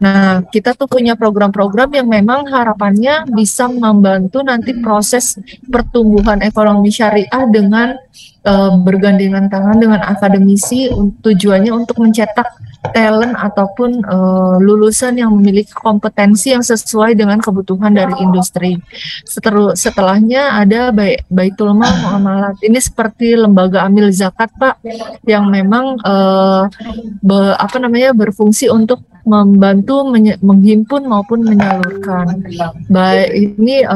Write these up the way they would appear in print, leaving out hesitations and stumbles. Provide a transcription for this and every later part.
Nah, kita tuh punya program-program yang memang harapannya bisa membantu nanti proses pertumbuhan ekonomi syariah dengan bergandengan tangan dengan akademisi, tujuannya untuk mencetak talent ataupun lulusan yang memiliki kompetensi yang sesuai dengan kebutuhan dari industri. Setelahnya ada Baitul Mal Muamalat. Ini seperti lembaga amil zakat, Pak, yang memang berfungsi untuk membantu menghimpun maupun menyalurkan. Baik ini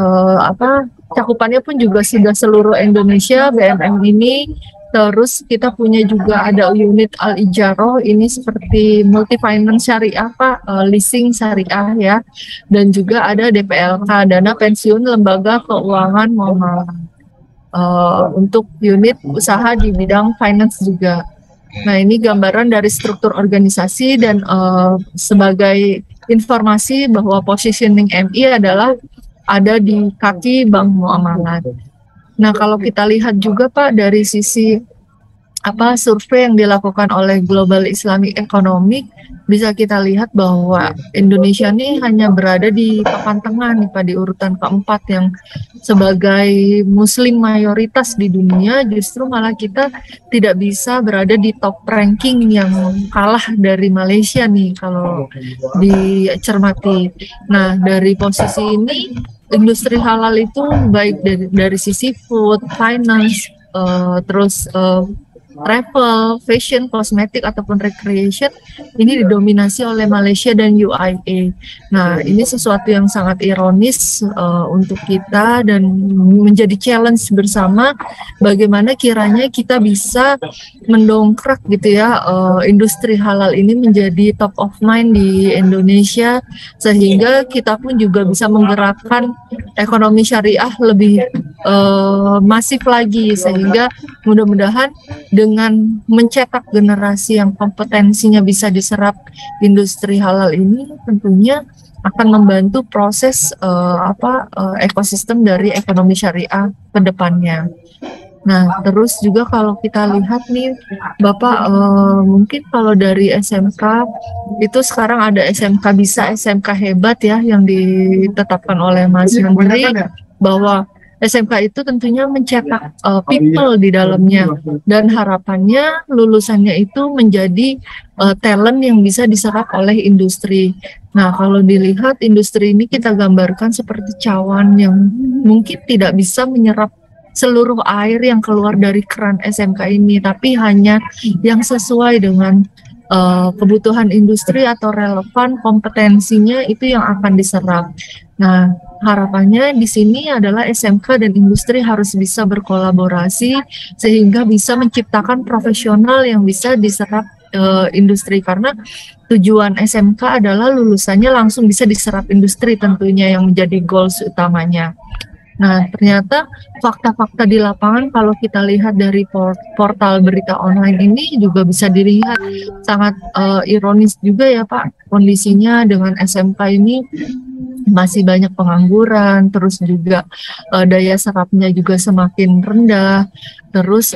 cakupannya pun juga sudah seluruh Indonesia BMM ini. Terus kita punya juga ada unit Al-Ijaroh, ini seperti multi finance syariah, Pak, leasing syariah ya. Dan juga ada DPLK, dana pensiun lembaga keuangan muamalah. Untuk unit usaha di bidang finance juga. Nah, ini gambaran dari struktur organisasi dan sebagai informasi bahwa positioning MI adalah ada di kaki Bank Muamalat. Nah, kalau kita lihat juga, Pak, dari sisi survei yang dilakukan oleh Global Islamic Economic, bisa kita lihat bahwa Indonesia ini hanya berada di papan tengah nih, Pak, di urutan keempat, yang sebagai muslim mayoritas di dunia justru malah kita tidak bisa berada di top ranking, yang kalah dari Malaysia nih kalau dicermati. Nah, dari posisi ini industri halal itu baik dari sisi food, finance, terus travel, fashion, kosmetik ataupun recreation ini didominasi oleh Malaysia dan UAE. Nah, ini sesuatu yang sangat ironis untuk kita dan menjadi challenge bersama bagaimana kiranya kita bisa mendongkrak gitu ya industri halal ini menjadi top of mind di Indonesia, sehingga kita pun juga bisa menggerakkan ekonomi syariah lebih masif lagi, sehingga mudah-mudahan dengan mencetak generasi yang kompetensinya bisa diserap industri halal ini tentunya akan membantu proses ekosistem dari ekonomi syariah ke depannya. Nah, terus juga kalau kita lihat nih, Bapak, mungkin kalau dari SMK, itu sekarang ada SMK Bisa, SMK Hebat ya, yang ditetapkan oleh Mas Menteri, bahwa SMK itu tentunya mencetak people di dalamnya, dan harapannya lulusannya itu menjadi talent yang bisa diserap oleh industri. Nah, kalau dilihat industri ini kita gambarkan seperti cawan yang mungkin tidak bisa menyerap seluruh air yang keluar dari keran SMK ini, tapi hanya yang sesuai dengan kebutuhan industri atau relevan kompetensinya itu yang akan diserap. Nah, harapannya di sini adalah SMK dan industri harus bisa berkolaborasi sehingga bisa menciptakan profesional yang bisa diserap industri, karena tujuan SMK adalah lulusannya langsung bisa diserap industri tentunya yang menjadi goals utamanya. Nah, ternyata fakta-fakta di lapangan kalau kita lihat dari portal berita online ini juga bisa dilihat sangat ironis juga ya, Pak, kondisinya dengan SMK ini masih banyak pengangguran, terus juga daya serapnya juga semakin rendah, terus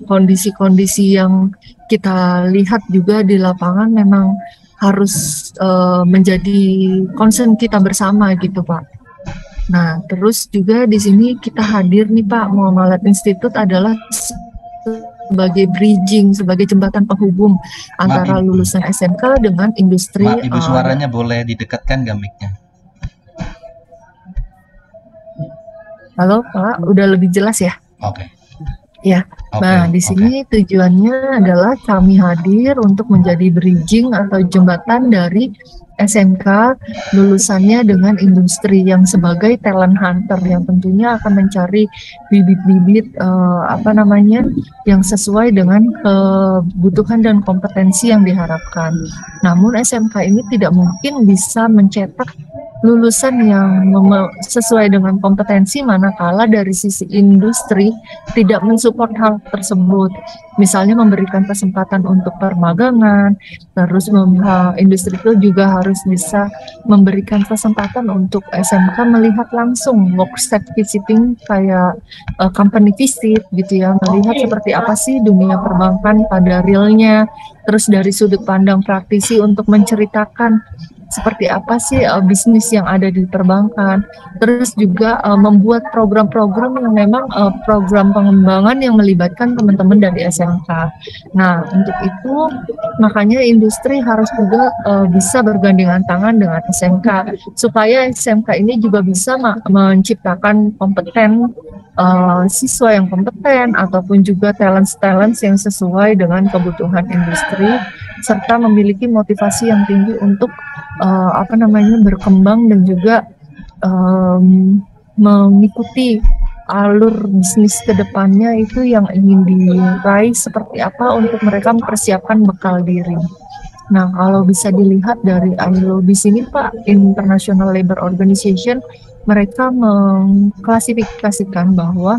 kondisi-kondisi yang kita lihat juga di lapangan memang harus menjadi concern kita bersama gitu, Pak. Nah, terus juga di sini kita hadir nih, Pak, Muamalat Institute adalah sebagai bridging, sebagai jembatan penghubung antara lulusan SMK dengan industri. Maaf, Ibu, suaranya boleh didekatkan nggak mic-nya? Halo, Pak, udah lebih jelas ya? Oke. Ya, nah di sini tujuannya adalah kami hadir untuk menjadi bridging atau jembatan dari SMK lulusannya dengan industri yang sebagai talent hunter yang tentunya akan mencari bibit-bibit yang sesuai dengan kebutuhan dan kompetensi yang diharapkan. Namun SMK ini tidak mungkin bisa mencetak lulusan yang sesuai dengan kompetensi manakala dari sisi industri tidak mensupport hal tersebut. misalnya memberikan kesempatan untuk permagangan, terus industri itu juga harus bisa memberikan kesempatan untuk SMK melihat langsung worksite visiting kayak company visit gitu ya, melihat seperti apa sih dunia perbankan pada realnya, terus dari sudut pandang praktisi untuk menceritakan seperti apa sih bisnis yang ada di perbankan, terus juga membuat program-program yang memang program pengembangan yang melibatkan teman-teman dari SMK. Nah, untuk itu makanya industri harus juga bisa bergandengan tangan dengan SMK supaya SMK ini juga bisa menciptakan kompeten siswa yang kompeten ataupun juga talent yang sesuai dengan kebutuhan industri serta memiliki motivasi yang tinggi untuk berkembang dan juga mengikuti alur bisnis ke depannya itu yang ingin diraih seperti apa untuk mereka mempersiapkan bekal diri. Nah, kalau bisa dilihat dari ILO di sini Pak, International Labour Organization, mereka mengklasifikasikan bahwa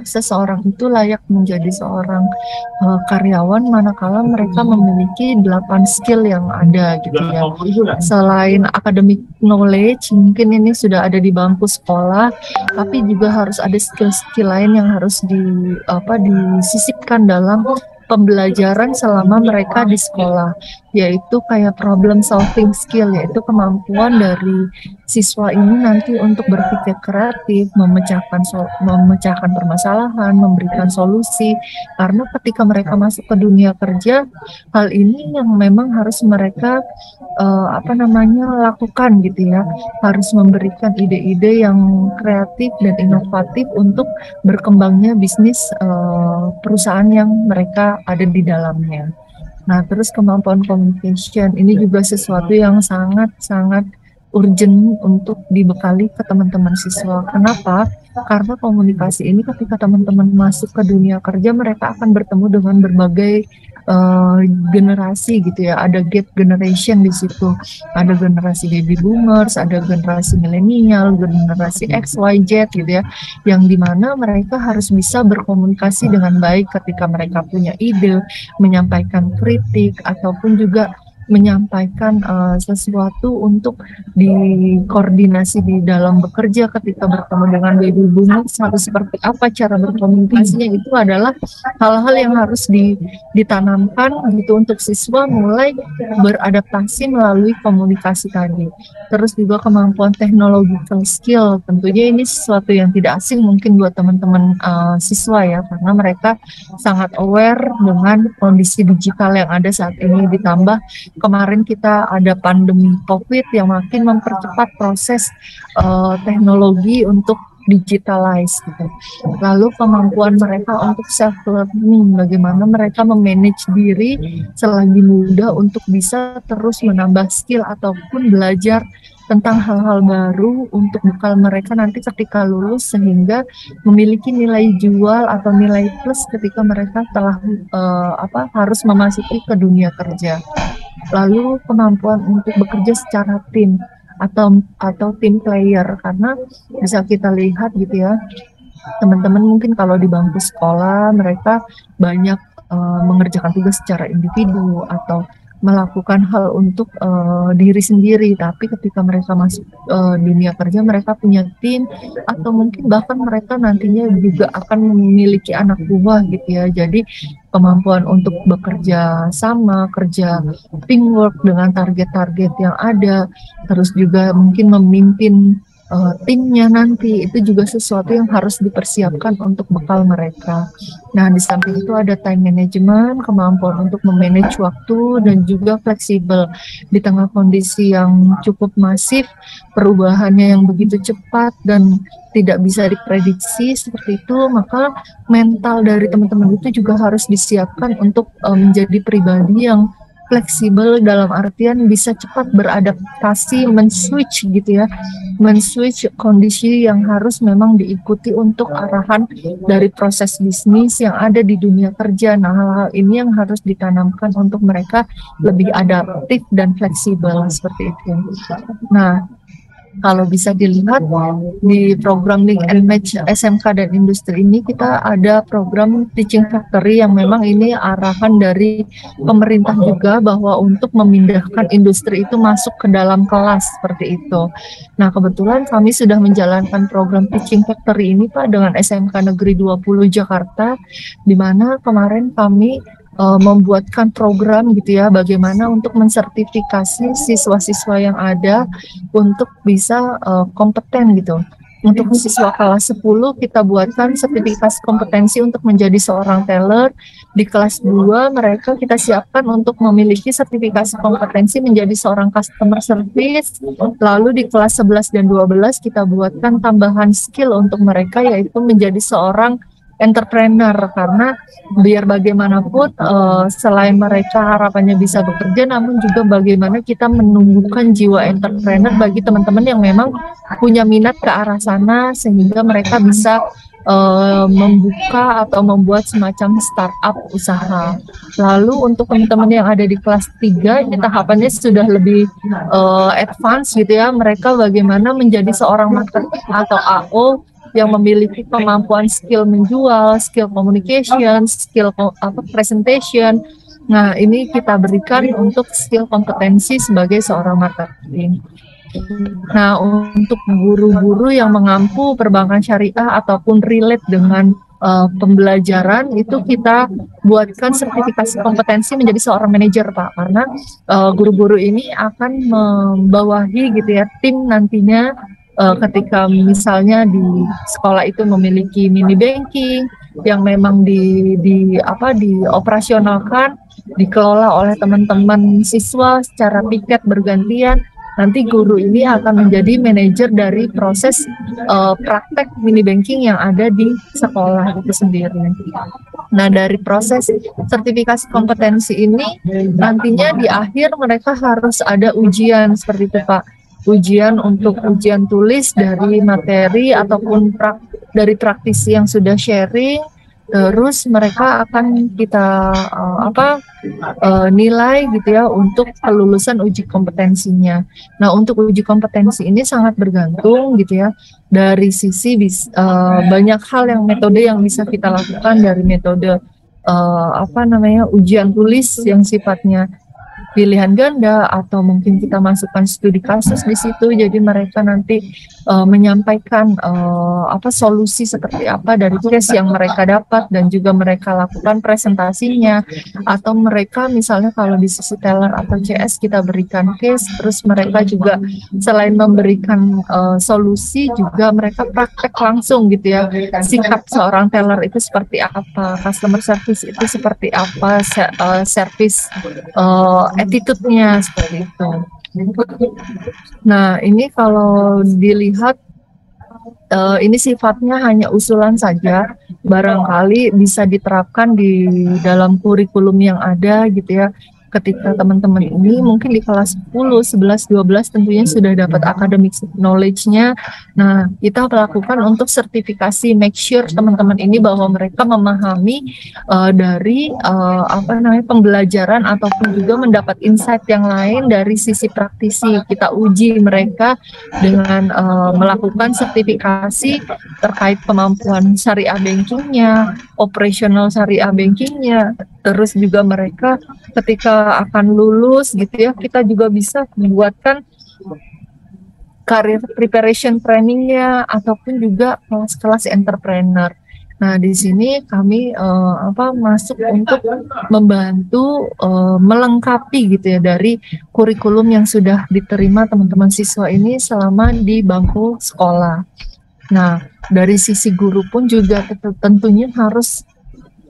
seseorang itu layak menjadi seorang karyawan manakala mereka memiliki 8 skill yang ada gitu ya. Selain academic knowledge, mungkin ini sudah ada di bangku sekolah, tapi juga harus ada skill-skill lain yang harus disisipkan dalam pembelajaran selama mereka di sekolah, yaitu kayak problem solving skill, yaitu kemampuan dari siswa ini nanti untuk berpikir kreatif, memecahkan permasalahan, memberikan solusi. Karena ketika mereka masuk ke dunia kerja, hal ini yang memang harus mereka lakukan gitu ya, harus memberikan ide-ide yang kreatif dan inovatif untuk berkembangnya bisnis perusahaan yang mereka ada di dalamnya. Nah, terus kemampuan communication ini juga sesuatu yang sangat-sangat urgent untuk dibekali ke teman-teman siswa. Kenapa? Karena komunikasi ini ketika teman-teman masuk ke dunia kerja, mereka akan bertemu dengan berbagai generasi gitu ya. Ada gap generation di situ. Ada generasi baby boomers, ada generasi milenial, generasi X, Y, Z gitu ya. Yang dimana mereka harus bisa berkomunikasi dengan baik ketika mereka punya ide, menyampaikan kritik, ataupun juga menyampaikan sesuatu untuk dikoordinasi di dalam bekerja ketika bertemu dengan baby boomers, harus seperti apa cara berkomunikasinya. Itu adalah hal-hal yang harus ditanamkan gitu untuk siswa mulai beradaptasi melalui komunikasi tadi. Terus juga kemampuan technological skill, tentunya ini sesuatu yang tidak asing mungkin buat teman-teman siswa ya, karena mereka sangat aware dengan kondisi digital yang ada saat ini, ditambah kemarin kita ada pandemi COVID yang makin mempercepat proses teknologi untuk digitalize gitu. Lalu kemampuan mereka untuk self learning, bagaimana mereka memanage diri selagi muda untuk bisa terus menambah skill ataupun belajar tentang hal-hal baru untuk bekal mereka nanti ketika lulus, sehingga memiliki nilai jual atau nilai plus ketika mereka telah harus memasuki ke dunia kerja. Lalu kemampuan untuk bekerja secara tim atau tim player, karena bisa kita lihat gitu ya, teman-teman mungkin kalau di bangku sekolah mereka banyak mengerjakan tugas secara individu atau melakukan hal untuk diri sendiri, tapi ketika mereka masuk dunia kerja mereka punya tim, atau mungkin bahkan mereka nantinya juga akan memiliki anak buah gitu ya. Jadi kemampuan untuk bekerja sama, kerja teamwork dengan target-target yang ada, terus juga mungkin memimpin timnya nanti, itu juga sesuatu yang harus dipersiapkan untuk bekal mereka. Nah, di samping itu ada time management, kemampuan untuk memanage waktu dan juga fleksibel di tengah kondisi yang cukup masif, perubahannya yang begitu cepat dan tidak bisa diprediksi seperti itu, maka mental dari teman-teman itu juga harus disiapkan untuk menjadi pribadi yang fleksibel, dalam artian bisa cepat beradaptasi, men-switch gitu ya, men-switch kondisi yang harus memang diikuti untuk arahan dari proses bisnis yang ada di dunia kerja. Nah, hal-hal ini yang harus ditanamkan untuk mereka lebih adaptif dan fleksibel seperti itu. Nah, Kalau bisa dilihat di program Link and Match SMK dan industri ini, kita ada program Teaching Factory yang memang ini arahan dari pemerintah juga, bahwa untuk memindahkan industri itu masuk ke dalam kelas seperti itu. Nah, kebetulan kami sudah menjalankan program Teaching Factory ini Pak dengan SMK Negeri 20 Jakarta, di mana kemarin kami membuatkan program gitu ya, bagaimana untuk mensertifikasi siswa-siswa yang ada untuk bisa kompeten gitu. Untuk siswa kelas 10 kita buatkan sertifikasi kompetensi untuk menjadi seorang teller. Di kelas 2 mereka kita siapkan untuk memiliki sertifikasi kompetensi menjadi seorang customer service. Lalu di kelas 11 dan 12 kita buatkan tambahan skill untuk mereka, yaitu menjadi seorang entrepreneur, karena biar bagaimanapun selain mereka harapannya bisa bekerja, namun juga bagaimana kita menumbuhkan jiwa entrepreneur bagi teman-teman yang memang punya minat ke arah sana, sehingga mereka bisa membuka atau membuat semacam startup usaha. Lalu untuk teman-teman yang ada di kelas 3, ini tahapannya sudah lebih advance gitu ya, mereka bagaimana menjadi seorang marketing atau AO yang memiliki kemampuan skill menjual, skill communication, skill presentation. Nah, ini kita berikan untuk skill kompetensi sebagai seorang marketing. Nah, untuk guru-guru yang mengampu perbankan syariah ataupun relate dengan pembelajaran, itu kita buatkan sertifikasi kompetensi menjadi seorang manajer Pak, karena guru-guru ini akan membawahi gitu ya tim nantinya. Ketika misalnya di sekolah itu memiliki mini banking yang memang dioperasionalkan, dikelola oleh teman-teman siswa secara piket bergantian, nanti guru ini akan menjadi manajer dari proses praktek mini banking yang ada di sekolah itu sendiri. Nah, dari proses sertifikasi kompetensi ini nantinya di akhir mereka harus ada ujian seperti itu Pak. Ujian tulis dari materi ataupun dari praktisi yang sudah sharing, terus mereka akan kita nilai gitu ya untuk kelulusan uji kompetensinya. Nah, untuk uji kompetensi ini sangat bergantung gitu ya dari sisi banyak hal yang metode yang bisa kita lakukan, dari metode ujian tulis yang sifatnya pilihan ganda, atau mungkin kita masukkan studi kasus di situ, jadi mereka nanti menyampaikan solusi seperti apa dari case yang mereka dapat, dan juga mereka lakukan presentasinya. Atau mereka misalnya kalau di sisi teller atau CS kita berikan case, terus mereka juga selain memberikan solusi, juga mereka praktek langsung gitu ya, sikap seorang teller itu seperti apa, customer service itu seperti apa, service attitude-nya seperti itu. Nah, ini kalau dilihat ini sifatnya hanya usulan saja, barangkali bisa diterapkan di dalam kurikulum yang ada gitu ya. Ketika teman-teman ini mungkin di kelas 10, 11, 12 tentunya sudah dapat academic knowledge-nya. Nah, kita melakukan untuk sertifikasi, make sure teman-teman ini bahwa mereka memahami dari pembelajaran ataupun juga mendapat insight yang lain dari sisi praktisi. Kita uji mereka dengan melakukan sertifikasi terkait kemampuan syariah bankingnya, operasional syariah bankingnya, terus juga mereka ketika akan lulus gitu ya, kita juga bisa membuatkan career preparation trainingnya ataupun juga kelas-kelas entrepreneur. Nah, di sini kami masuk untuk membantu melengkapi gitu ya dari kurikulum yang sudah diterima teman-teman siswa ini selama di bangku sekolah. Nah, dari sisi guru pun juga tentunya harus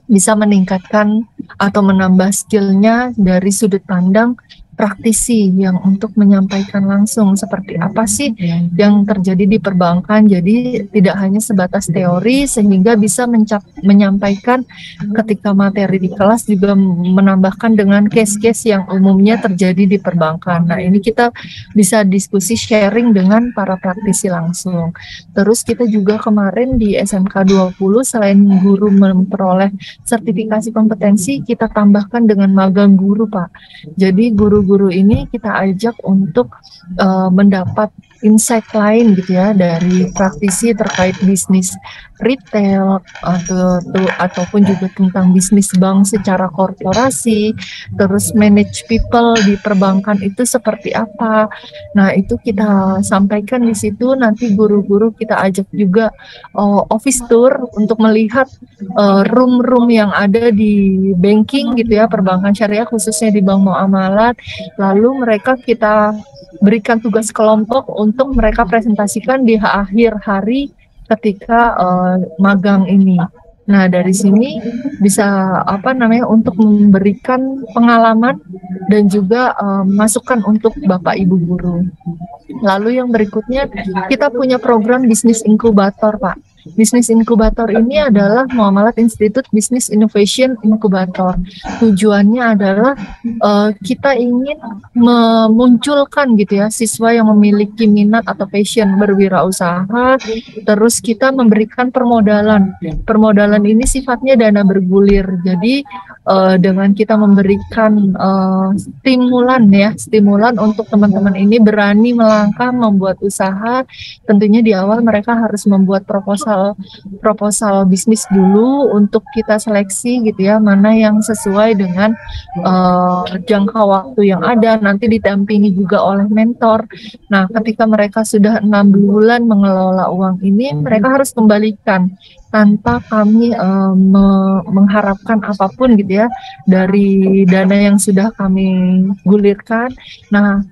bisa meningkatkan atau menambah skillnya dari sudut pandang praktisi yang untuk menyampaikan langsung seperti apa sih yang terjadi di perbankan. Jadi tidak hanya sebatas teori, sehingga bisa menyampaikan ketika materi di kelas juga menambahkan dengan case-case yang umumnya terjadi di perbankan. Nah, ini kita bisa diskusi sharing dengan para praktisi langsung. Terus kita juga kemarin di SMK 20 selain guru memperoleh sertifikasi kompetensi, kita tambahkan dengan magang guru, Pak. Jadi guru-guru ini kita ajak untuk mendapat insight lain gitu ya dari praktisi terkait bisnis retail ataupun juga tentang bisnis bank secara korporasi, terus manage people di perbankan itu seperti apa. Nah, itu kita sampaikan di situ, nanti guru-guru kita ajak juga office tour untuk melihat room-room yang ada di banking gitu ya, perbankan syariah khususnya di Bank Muamalat. Lalu mereka kita berikan tugas kelompok untuk mereka presentasikan di akhir hari ketika magang ini. Nah, dari sini bisa untuk memberikan pengalaman dan juga masukan untuk Bapak Ibu guru. Lalu yang berikutnya kita punya program bisnis inkubator, Pak. Bisnis inkubator ini adalah Muamalat Institute Business Innovation Incubator. Tujuannya adalah kita ingin memunculkan gitu ya siswa yang memiliki minat atau passion berwirausaha, terus kita memberikan permodalan. Permodalan ini sifatnya dana bergulir. Jadi dengan kita memberikan stimulan untuk teman-teman ini berani melangkah membuat usaha. Tentunya di awal mereka harus membuat proposal bisnis dulu untuk kita seleksi gitu ya, mana yang sesuai dengan jangka waktu yang ada, nanti didampingi juga oleh mentor. Nah, ketika mereka sudah 6 bulan mengelola uang ini, mereka harus kembalikan tanpa kami mengharapkan apapun gitu ya dari dana yang sudah kami gulirkan. Nah,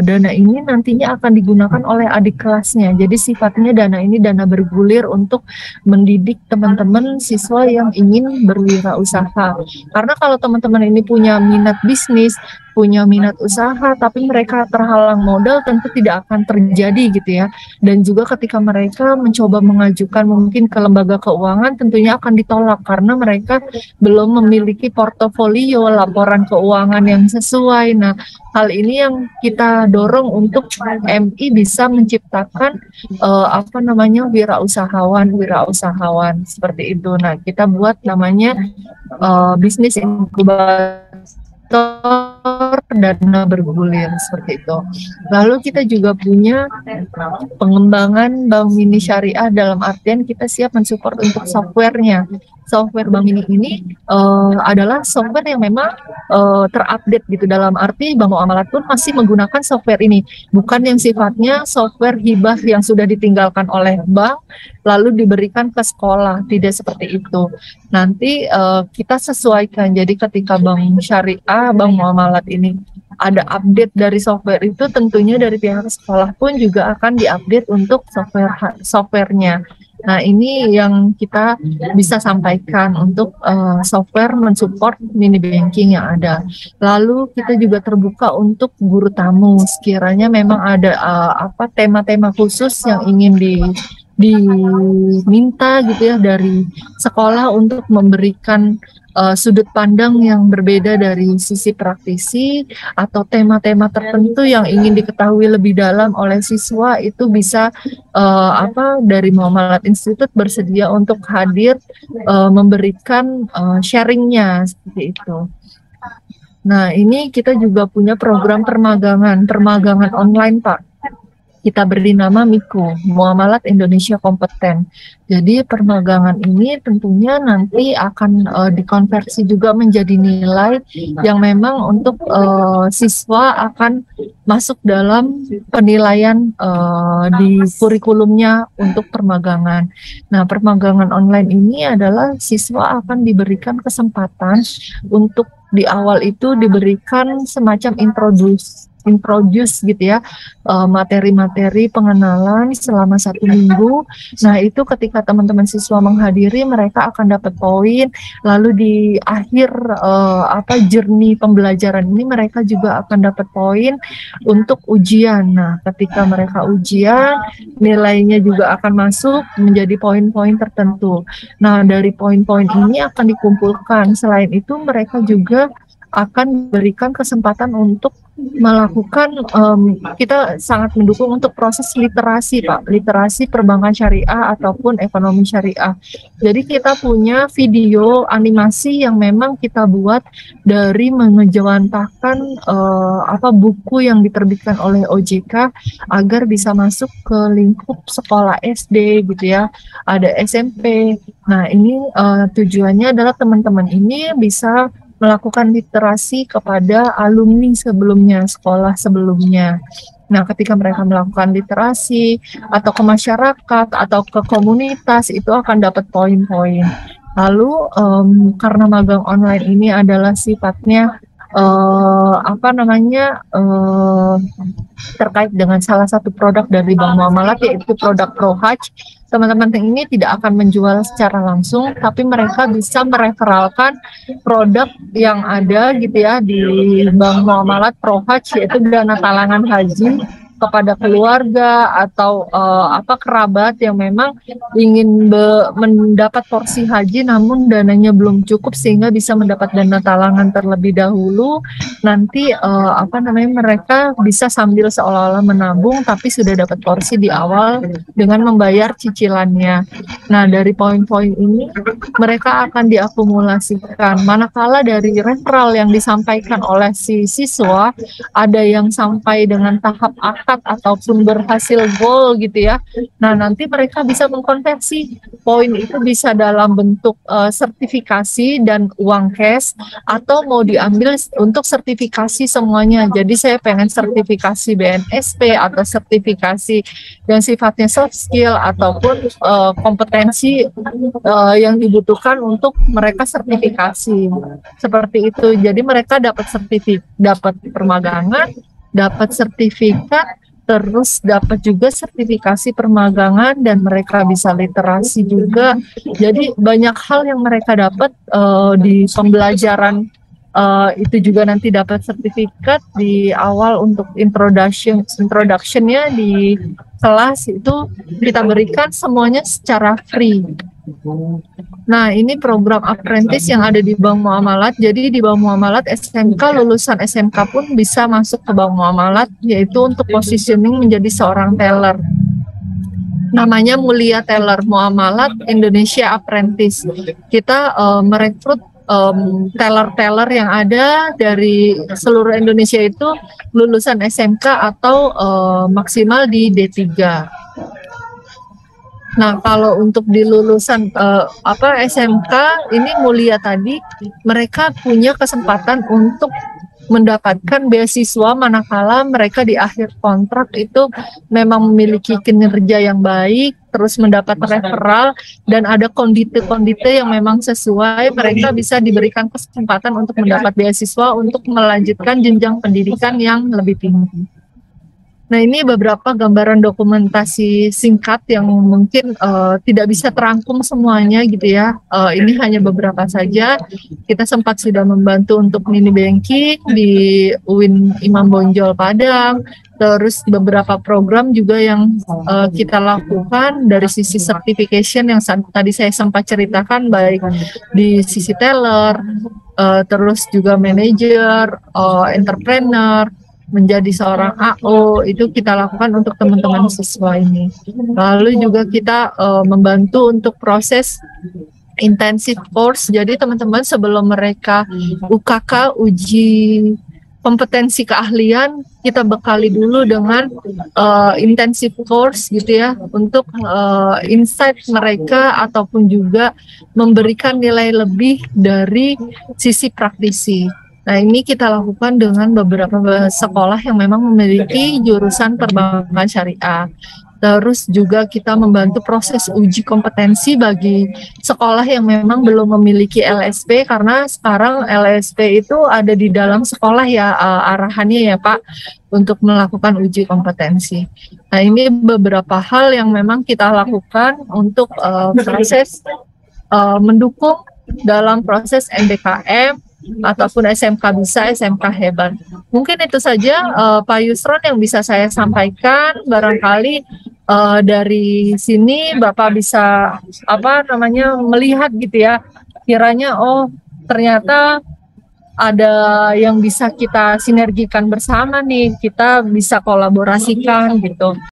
dana ini nantinya akan digunakan oleh adik kelasnya. Jadi sifatnya dana ini dana bergulir untuk mendidik teman-teman siswa yang ingin berwirausaha. Karena kalau teman-teman ini punya minat bisnis, punya minat usaha, tapi mereka terhalang modal, tentu tidak akan terjadi gitu ya. Dan juga ketika mereka mencoba mengajukan mungkin ke lembaga keuangan, tentunya akan ditolak karena mereka belum memiliki portofolio laporan keuangan yang sesuai. Nah, hal ini yang kita dorong untuk MI bisa menciptakan wirausahawan seperti itu. Nah, kita buat namanya bisnis inkubator dana bergulir seperti itu. Lalu kita juga punya pengembangan Bank Mini Syariah, dalam artian kita siap mensupport untuk softwarenya. Software Bank Mini ini adalah software yang memang terupdate gitu, dalam arti Bank Muamalat pun masih menggunakan software ini, bukan yang sifatnya software hibah yang sudah ditinggalkan oleh bank lalu diberikan ke sekolah, tidak seperti itu. Nanti kita sesuaikan, jadi ketika Bank Syariah, Bank Muamalat ini ada update dari software itu, tentunya dari pihak sekolah pun juga akan diupdate untuk softwarenya. Nah, ini yang kita bisa sampaikan untuk software mensupport mini banking yang ada. Lalu kita juga terbuka untuk guru tamu, sekiranya memang ada tema-tema khusus yang ingin diminta gitu ya dari sekolah untuk memberikan sudut pandang yang berbeda dari sisi praktisi atau tema-tema tertentu yang ingin diketahui lebih dalam oleh siswa, itu bisa dari Muamalat Institute bersedia untuk hadir memberikan sharingnya seperti itu. Nah, ini kita juga punya program permagangan online, Pak. Kita beri nama MIKO, Muamalat Indonesia Kompeten. Jadi permagangan ini tentunya nanti akan dikonversi juga menjadi nilai yang memang untuk siswa akan masuk dalam penilaian di kurikulumnya untuk permagangan. Nah, permagangan online ini adalah siswa akan diberikan kesempatan untuk di awal itu diberikan semacam introduce gitu ya, materi-materi pengenalan selama 1 minggu. Nah, itu ketika teman-teman siswa menghadiri, mereka akan dapat poin. Lalu di akhir journey pembelajaran ini, mereka juga akan dapat poin untuk ujian. Nah, ketika mereka ujian, nilainya juga akan masuk menjadi poin-poin tertentu. Nah, dari poin-poin ini akan dikumpulkan. Selain itu, mereka juga akan berikan kesempatan untuk melakukan kita sangat mendukung untuk proses literasi Pak, literasi perbankan syariah ataupun ekonomi syariah. Jadi kita punya video animasi yang memang kita buat dari mengejawantahkan buku yang diterbitkan oleh OJK agar bisa masuk ke lingkup sekolah SD gitu ya, ada SMP. Nah ini tujuannya adalah teman-teman ini bisa melakukan literasi kepada alumni sebelumnya, sekolah sebelumnya. Nah, ketika mereka melakukan literasi atau ke masyarakat atau ke komunitas itu akan dapat poin-poin. Lalu karena magang online ini adalah sifatnya terkait dengan salah satu produk dari Bank Muamalat yaitu produk ProHaj. Teman-teman ini tidak akan menjual secara langsung, tapi mereka bisa mereferalkan produk yang ada gitu ya di Bank Muamalat ProHaj yaitu dana talangan haji kepada keluarga atau kerabat yang memang ingin mendapat porsi haji namun dananya belum cukup sehingga bisa mendapat dana talangan terlebih dahulu. Nanti mereka bisa sambil seolah-olah menabung tapi sudah dapat porsi di awal dengan membayar cicilannya. Nah, dari poin-poin ini mereka akan diakumulasikan. Manakala dari referral yang disampaikan oleh si siswa ada yang sampai dengan tahap akad ataupun berhasil goal gitu ya. Nah, nanti mereka bisa mengkonversi poin itu bisa dalam bentuk sertifikasi dan uang cash atau mau diambil untuk sertifikasi semuanya. Jadi saya pengen sertifikasi BNSP atau sertifikasi yang sifatnya soft skill ataupun kompetensi yang dibutuhkan untuk mereka sertifikasi. Seperti itu. Jadi mereka dapat dapat permagangan, dapat sertifikat, terus dapat juga sertifikasi permagangan dan mereka bisa literasi juga. Jadi banyak hal yang mereka dapat di pembelajaran itu juga nanti dapat sertifikat di awal untuk introductionnya di kelas itu kita berikan semuanya secara free. Nah, ini program apprentice yang ada di Bank Muamalat. Jadi di Bank Muamalat SMK, lulusan SMK pun bisa masuk ke Bank Muamalat, yaitu untuk positioning menjadi seorang teller. Namanya Mulia Teller Muamalat Indonesia Apprentice. Kita merekrut teller-teller yang ada dari seluruh Indonesia itu lulusan SMK atau maksimal di D3. Nah, kalau untuk di lulusan SMK ini Mulia tadi, mereka punya kesempatan untuk mendapatkan beasiswa manakala mereka di akhir kontrak itu memang memiliki kinerja yang baik, terus mendapat referral dan ada kondite-kondite yang memang sesuai, mereka bisa diberikan kesempatan untuk mendapat beasiswa untuk melanjutkan jenjang pendidikan yang lebih tinggi. Nah, ini beberapa gambaran dokumentasi singkat yang mungkin tidak bisa terangkum semuanya gitu ya. Ini hanya beberapa saja. Kita sempat sudah membantu untuk mini banking di UIN Imam Bonjol Padang. Terus beberapa program juga yang kita lakukan dari sisi certification yang tadi saya sempat ceritakan, baik di sisi teller, terus juga manajer, entrepreneur, menjadi seorang AO, itu kita lakukan untuk teman-teman siswa ini. Lalu juga kita membantu untuk proses intensive course. Jadi teman-teman sebelum mereka UKK, uji kompetensi keahlian, kita bekali dulu dengan intensive course gitu ya, untuk insight mereka ataupun juga memberikan nilai lebih dari sisi praktisi. Nah, ini kita lakukan dengan beberapa sekolah yang memang memiliki jurusan perbankan syariah. Terus juga kita membantu proses uji kompetensi bagi sekolah yang memang belum memiliki LSP, karena sekarang LSP itu ada di dalam sekolah ya, arahannya ya Pak, untuk melakukan uji kompetensi. Nah, ini beberapa hal yang memang kita lakukan untuk proses mendukung dalam proses MBKM ataupun SMK bisa, SMK hebat. Mungkin itu saja Pak Yusron yang bisa saya sampaikan. Barangkali dari sini Bapak bisa melihat gitu ya, kiranya ternyata ada yang bisa kita sinergikan bersama nih, kita bisa kolaborasikan gitu.